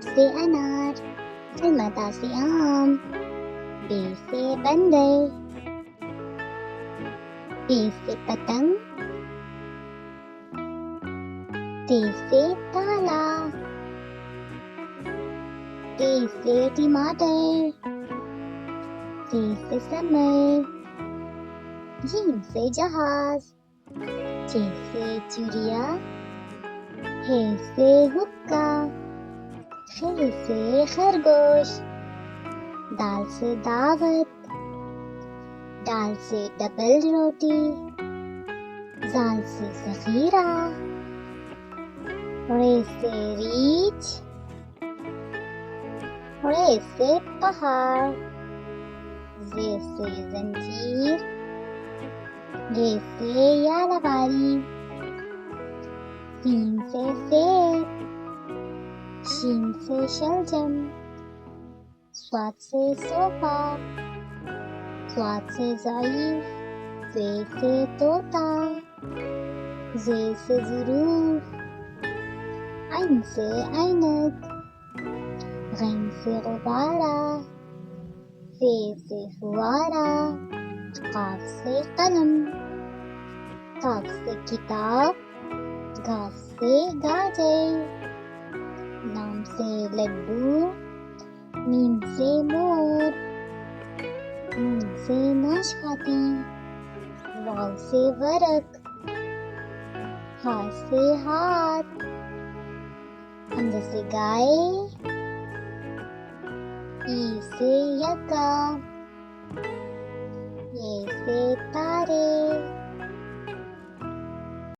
से अनार, सलमता से आम, बे से बंदर, टे से पतंग, ते से ताला, टे से टमाटर, से समर, जीम से जहाज, चे से चिड़िया, हे से हुक्का, खे से खरगोश, दाल से दावत, दाल से डबल रोटी, जाल से ज़ख़ीरा, रे से रीछ, रे से पहाड़, जे से जंजीर, गे से यालवारी, सीन से सेब, शीन से शलजम, स्वाद से सोफा, स्वाद से ज़ईफ़, से तोता, जे से ज़रूर, ऐन से ऐनक, गैन से गुब्बारा, से फुवारा, काफ से कलम, काफ से किताब, घास से गाजर, लाम से लड्डू, मीम से मोर, नून से नाशपाती, वाव से वरक, हा से हाथ, हमज़ा से गाय, ई से यक्का, ये से तारे,